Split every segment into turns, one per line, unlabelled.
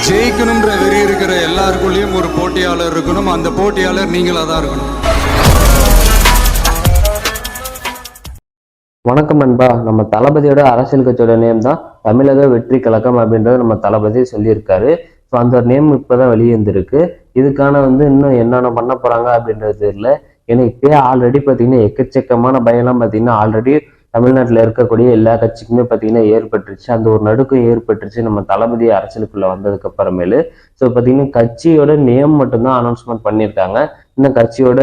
ஜெயிக்கணும்ன்ற வெறி இருக்கிற எல்லாருக்குள்ளேயும் ஒரு போட்டியாளர் இருக்கணும். அந்த போட்டியாளர் நீங்களா தான் இருக்கணும்.
வணக்கம் நண்பா. நம்ம தளபதியோட அரசியல் கட்சியோட நேம் தான் தமிழக வெற்றி கழகம் அப்படின்றத நம்ம தளபதி சொல்லியிருக்காரு. ஸோ அந்த நேம் இப்போதான் வெளியே இருந்திருக்கு. இதுக்கான இன்னும் என்னென்ன பண்ண போறாங்க அப்படின்றது தெரியல. ஏன்னா இப்பயே ஆல்ரெடி பார்த்தீங்கன்னா எக்கச்சக்கமான பயம்லாம் பார்த்தீங்கன்னா ஆல்ரெடி தமிழ்நாட்டில் இருக்கக்கூடிய எல்லா கட்சிக்குமே பார்த்தீங்கன்னா ஏற்பட்டுருச்சு. அந்த ஒரு நடுக்கம் ஏற்பட்டுருச்சு நம்ம தளபதி அரசியலுக்குள்ள வந்ததுக்கு அப்புறமேலு. ஸோ பார்த்தீங்கன்னா கட்சியோட நேம் மட்டும்தான் அனௌன்ஸ்மெண்ட் பண்ணியிருக்காங்க. இன்னும் கட்சியோட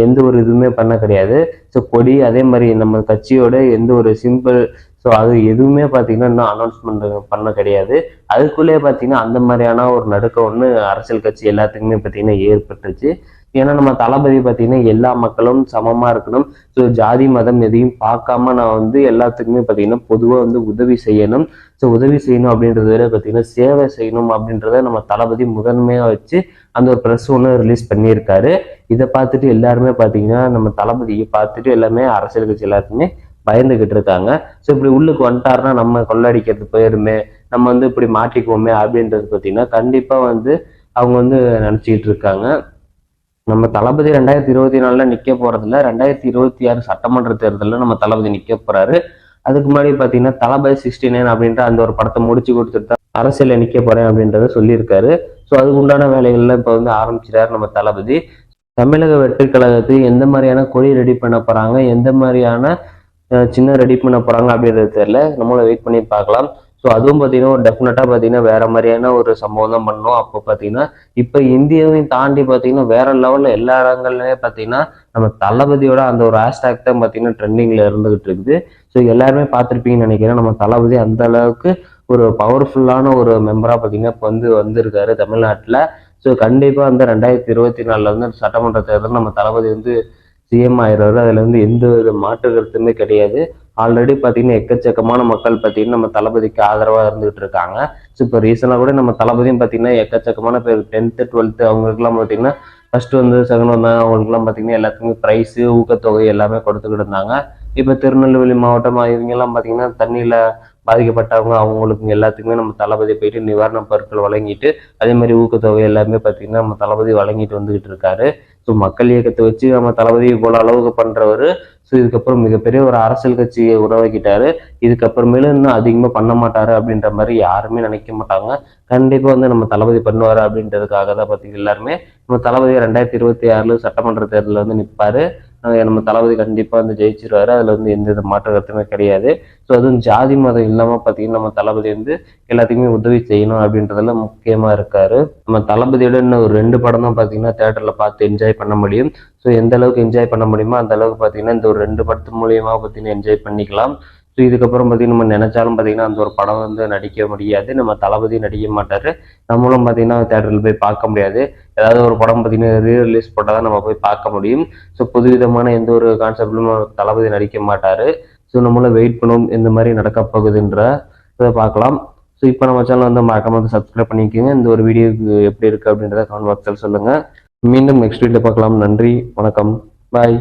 எந்த ஒரு இதுவுமே பண்ண கிடையாது. ஸோ கொடி அதே மாதிரி நம்ம கட்சியோட எந்த ஒரு சிம்பிள் ஸோ அது எதுவுமே பார்த்தீங்கன்னா இன்னும் அனௌன்ஸ்மெண்ட் பண்ண கிடையாது. அதுக்குள்ளேயே பார்த்தீங்கன்னா அந்த மாதிரியான ஒரு நடுக்கம் அரசியல் கட்சி எல்லாத்துக்குமே பார்த்தீங்கன்னா ஏற்பட்டுருச்சு. ஏன்னா நம்ம தளபதி பார்த்தீங்கன்னா எல்லா மக்களும் சமமா இருக்கணும். ஸோ ஜாதி மதம் எதையும் பார்க்காம நான் எல்லாத்துக்குமே பார்த்தீங்கன்னா பொதுவாக உதவி செய்யணும். ஸோ உதவி செய்யணும் அப்படின்றத விட பார்த்தீங்கன்னா சேவை செய்யணும் அப்படின்றத நம்ம தளபதி முதன்மையாக வச்சு அந்த ஒரு ப்ரெஸ் ரிலீஸ் பண்ணியிருக்காரு. இதை பார்த்துட்டு எல்லாருமே பார்த்தீங்கன்னா நம்ம தளபதியை பார்த்துட்டு எல்லாமே அரசியல் கட்சி எல்லாருக்குமே பயந்துகிட்டு இருக்காங்க. ஸோ இப்படி உள்ளுக்கு வந்துட்டாருன்னா நம்ம கொள்ளடிக்கிறது போயிருமே, நம்ம இப்படி மாட்டிக்குவோமே அப்படின்றது பார்த்தீங்கன்னா கண்டிப்பா அவங்க நினைச்சுக்கிட்டு இருக்காங்க. நம்ம தளபதி 2024 நிக்க போறதில்ல, 2026 சட்டமன்ற தேர்தலில் நம்ம தளபதி நிக்க போறாரு. அதுக்கு முன்னாடி பாத்தீங்கன்னா தளபதி 69 அப்படின்ற அந்த ஒரு படத்தை முடிச்சு கொடுத்துட்டு தான் அரசியல நிக்க போறேன் அப்படின்றத சொல்லியிருக்காரு. ஸோ அதுக்கு உண்டான வேலைகள்லாம் இப்போ ஆரம்பிச்சிட்டாரு நம்ம தளபதி. தமிழக வெற்றி கழகத்துக்கு எந்த மாதிரியான கொடி ரெடி பண்ண போறாங்க, எந்த மாதிரியான சின்ன ரெடி பண்ண போறாங்க அப்படின்றது தெரியல. நம்மள வெயிட் பண்ணி பார்க்கலாம். ஸோ அதுவும் பார்த்தீங்கன்னா ஒரு டெஃபினட்டா பார்த்தீங்கன்னா வேற மாதிரியான ஒரு சம்பவம் தான் பண்ணோம். அப்போ பார்த்தீங்கன்னா இப்போ இந்தியாவையும் தாண்டி பார்த்தீங்கன்னா வேற லெவல்ல எல்லா இடங்கள்லயே பார்த்தீங்கன்னா நம்ம தளபதியோட அந்த ஒரு ஹேஷ்டாக் தான் பார்த்தீங்கன்னா ட்ரெண்டிங்ல இருந்துகிட்டு இருக்குது. ஸோ எல்லாருமே பார்த்துருப்பீங்கன்னு நினைக்கிறேன். நம்ம தளபதி அந்த அளவுக்கு ஒரு பவர்ஃபுல்லான ஒரு மெம்பரா பார்த்தீங்கன்னா இப்போ வந்திருக்காரு தமிழ்நாட்டில். ஸோ கண்டிப்பா 2024 சட்டமன்ற தேர்தல் நம்ம தளபதி சிஎம் ஆயிடுறாரு. அதுல எந்த வித மாற்று கருத்துமே கிடையாது. ஆல்ரெடி பாத்தீங்கன்னா எக்கச்சக்கமான மக்கள் பாத்தீங்கன்னா நம்ம தளபதிக்கு ஆதரவா இருந்துகிட்டு இருக்காங்க. ஸோ இப்போ ரீசெண்டாக கூட நம்ம தளபதியும் பாத்தீங்கன்னா எக்கச்சக்கமான பேர் 10th 12th அவங்களுக்குலாம் பாத்தீங்கன்னா ஃபர்ஸ்ட் செகண்ட் வந்தாங்க. அவங்களுக்குலாம் பாத்தீங்கன்னா எல்லாத்துக்குமே ப்ரைஸ் ஊக்கத்தொகை எல்லாமே கொடுத்துக்கிட்டு இருந்தாங்க. இப்போ திருநெல்வேலி மாவட்டம் இவங்க எல்லாம் பாத்தீங்கன்னா தண்ணியில பாதிக்கப்பட்டவங்க அவங்களுக்கு எல்லாத்துக்குமே நம்ம தளபதி போயிட்டு நிவாரண பொருட்கள் வழங்கிட்டு அதே மாதிரி ஊக்கத்தொகை எல்லாமே பார்த்தீங்கன்னா நம்ம தளபதி வழங்கிட்டு வந்துகிட்டு இருக்காரு. ஸோ மக்கள் இயக்கத்தை வச்சு நம்ம தளபதி இவ்வளோ அளவுக்கு பண்றவரு. ஸோ இதுக்கப்புறம் மிகப்பெரிய ஒரு அரசியல் கட்சியை உருவாக்கிட்டாரு. இதுக்கப்புறமேலும் இன்னும் அதிகமாக பண்ண மாட்டாரு அப்படின்ற மாதிரி யாருமே நினைக்க மாட்டாங்க. கண்டிப்பா நம்ம தளபதி பண்ணுவாரு அப்படின்றதுக்காக தான் பார்த்தீங்கன்னா எல்லாருமே நம்ம தளபதி 2026 சட்டமன்ற தேர்தலில் நிற்பாரு. நம்ம தளபதி கண்டிப்பா ஜெயிச்சிருவாரு. அதுல எந்த வித மாற்று கருத்துமே கிடையாது. ஸோ அதுவும் ஜாதி மதம் இல்லாம பாத்தீங்கன்னா நம்ம தளபதி எல்லாத்துக்குமே உதவி செய்யணும் அப்படின்றதுல முக்கியமா இருக்காரு. நம்ம தளபதியோட இன்னும் ஒரு 2 படம் தான் பாத்தீங்கன்னா தியேட்டர்ல பார்த்து என்ஜாய் பண்ண முடியும். ஸோ எந்த அளவுக்கு என்ஜாய் பண்ண முடியுமோ அந்த அளவுக்கு பாத்தீங்கன்னா இந்த ஒரு 2 படத்து மூலியமா பாத்தீங்கன்னா என்ஜாய் பண்ணிக்கலாம். ஸோ இதுக்கப்புறம் பார்த்தீங்கன்னா நம்ம நினைச்சாலும் பார்த்தீங்கன்னா அந்த ஒரு படம் நடிக்க முடியாது. நம்ம தளபதி நடிக்க மாட்டாரு. நம்மளும் பார்த்தீங்கன்னா தேட்டரில் போய் பார்க்க முடியாது. ஏதாவது ஒரு படம் பார்த்தீங்கன்னா ரீரிலீஸ் போட்டால் தான் நம்ம போய் பார்க்க முடியும். ஸோ புதுவிதமான எந்த ஒரு கான்செப்ட்லும் தளபதி நடிக்க மாட்டாரு. ஸோ நம்மளும் வெயிட் பண்ணும் எந்த மாதிரி நடக்க போகுதுன்ற இதை பார்க்கலாம். ஸோ இப்போ நம்ம சேனல் மறக்காம சப்ஸ்கிரைப் பண்ணிக்கோங்க. இந்த ஒரு வீடியோக்கு எப்படி இருக்கு அப்படின்றத கமெண்ட் பாக்ஸில் சொல்லுங்க. மீண்டும் நெக்ஸ்ட் வீடியோ பார்க்கலாம். நன்றி, வணக்கம், பாய்.